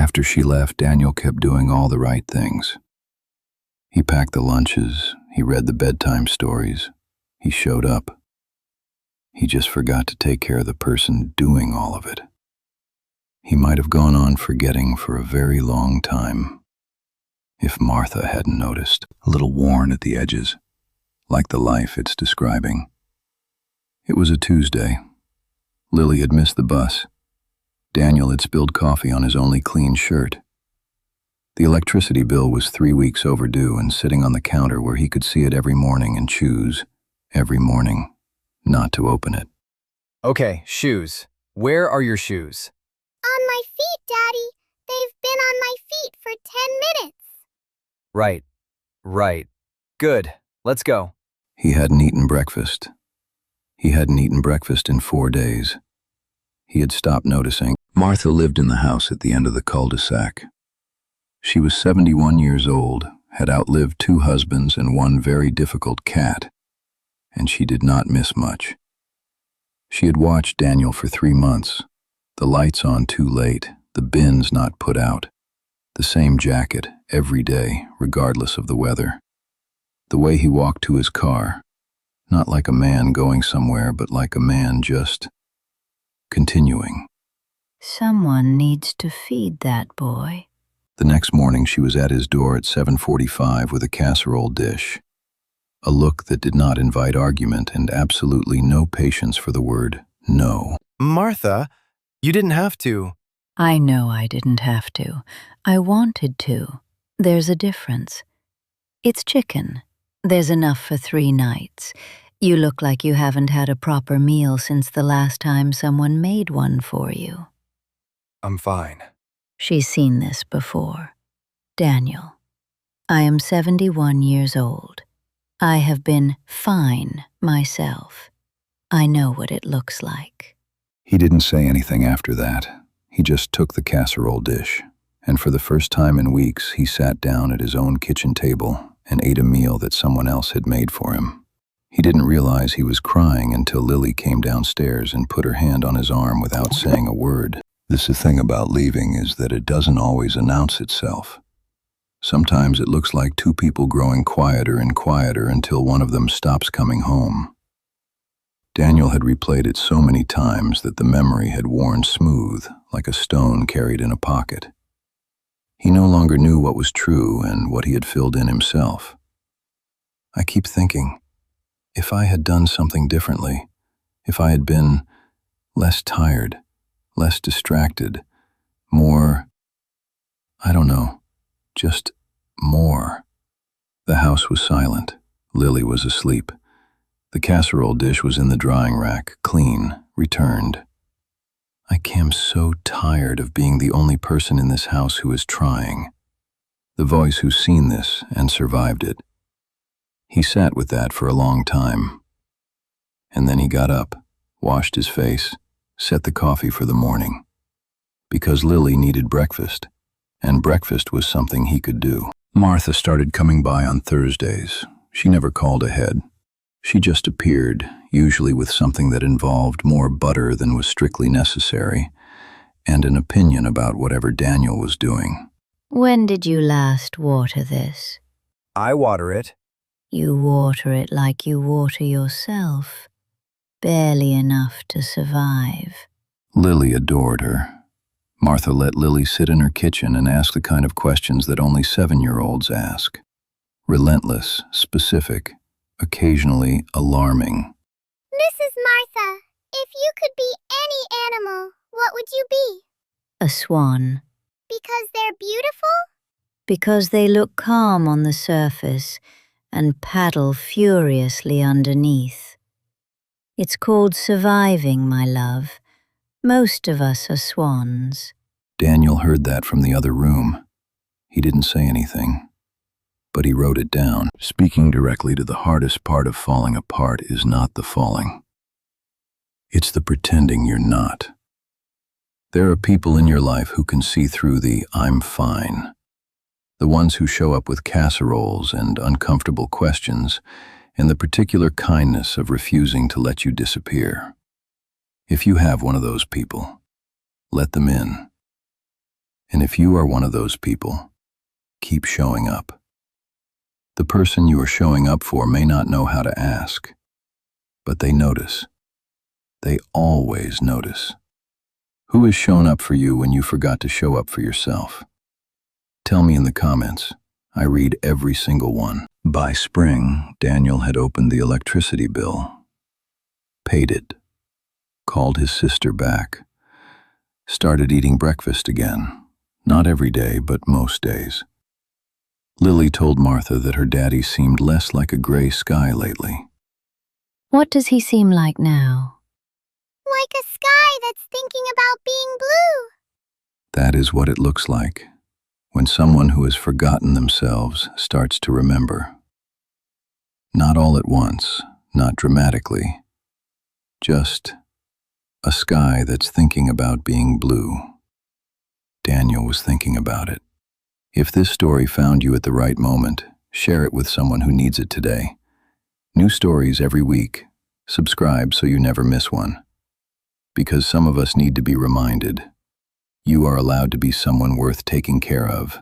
After she left, Daniel kept doing all the right things. He packed the lunches, he read the bedtime stories, he showed up. He just forgot to take care of the person doing all of it. He might have gone on forgetting for a very long time, if Martha hadn't noticed, a little worn at the edges, like the life it's describing. It was a Tuesday. Lily had missed the bus. Daniel had spilled coffee on his only clean shirt. The electricity bill was 3 weeks overdue and sitting on the counter where he could see it every morning and choose, every morning, not to open it. Okay, shoes. Where are your shoes? On my feet, Daddy. They've been on my feet for 10 minutes. Right. Good. Let's go. He hadn't eaten breakfast. He hadn't eaten breakfast in 4 days. He had stopped noticing. Martha lived in the house at the end of the cul-de-sac. She was 71 years old, had outlived 2 husbands and 1 very difficult cat, and she did not miss much. She had watched Daniel for 3 months, the lights on too late, the bins not put out, the same jacket every day, regardless of the weather. The way he walked to his car, not like a man going somewhere, but like a man just continuing. Someone needs to feed that boy. The next morning she was at his door at 7:45 with a casserole dish, a look that did not invite argument and absolutely no patience for the word no. Martha, you didn't have to. I know I didn't have to. I wanted to. There's a difference. It's chicken. There's enough for 3 nights. You look like you haven't had a proper meal since the last time someone made one for you. I'm fine. She's seen this before. Daniel, I am 71 years old. I have been fine myself. I know what it looks like. He didn't say anything after that. He just took the casserole dish, and for the first time in weeks, he sat down at his own kitchen table and ate a meal that someone else had made for him. He didn't realize he was crying until Lily came downstairs and put her hand on his arm without saying a word. This is the thing about leaving, is that it doesn't always announce itself. Sometimes it looks like 2 people growing quieter and quieter until one of them stops coming home. Daniel had replayed it so many times that the memory had worn smooth, like a stone carried in a pocket. He no longer knew what was true and what he had filled in himself. I keep thinking, if I had done something differently, if I had been less tired, less distracted, more, I don't know, just more. The house was silent. Lily was asleep. The casserole dish was in the drying rack, clean, returned. I am so tired of being the only person in this house who is trying. The voice who's seen this and survived it. He sat with that for a long time. And then he got up, washed his face, set the coffee for the morning. Because Lily needed breakfast, and breakfast was something he could do. Martha started coming by on Thursdays. She never called ahead. She just appeared, usually with something that involved more butter than was strictly necessary, and an opinion about whatever Daniel was doing. When did you last water this? I water it. You water it like you water yourself, barely enough to survive. Lily adored her. Martha let Lily sit in her kitchen and ask the kind of questions that only 7-year-olds ask. Relentless, specific, occasionally alarming. Mrs. Martha, if you could be any animal, what would you be? A swan. Because they're beautiful? Because they look calm on the surface and paddle furiously underneath. It's called surviving, my love. Most of us are swans. Daniel heard that from the other room. He didn't say anything, but he wrote it down. Speaking directly to the hardest part of falling apart is not the falling. It's the pretending you're not. There are people in your life who can see through the "I'm fine." The ones who show up with casseroles and uncomfortable questions, and the particular kindness of refusing to let you disappear. If you have one of those people, let them in. And if you are one of those people, keep showing up. The person you are showing up for may not know how to ask, but they notice. They always notice. Who has shown up for you when you forgot to show up for yourself? Tell me in the comments. I read every single one. By spring, Daniel had opened the electricity bill, paid it, called his sister back, started eating breakfast again. Not every day, but most days. Lily told Martha that her daddy seemed less like a gray sky lately. What does he seem like now? Like a sky that's thinking about being blue. That is what it looks like when someone who has forgotten themselves starts to remember. Not all at once, not dramatically, just a sky that's thinking about being blue. Daniel was thinking about it. If this story found you at the right moment, share it with someone who needs it today. New stories every week. Subscribe so you never miss one. Because some of us need to be reminded, you are allowed to be someone worth taking care of.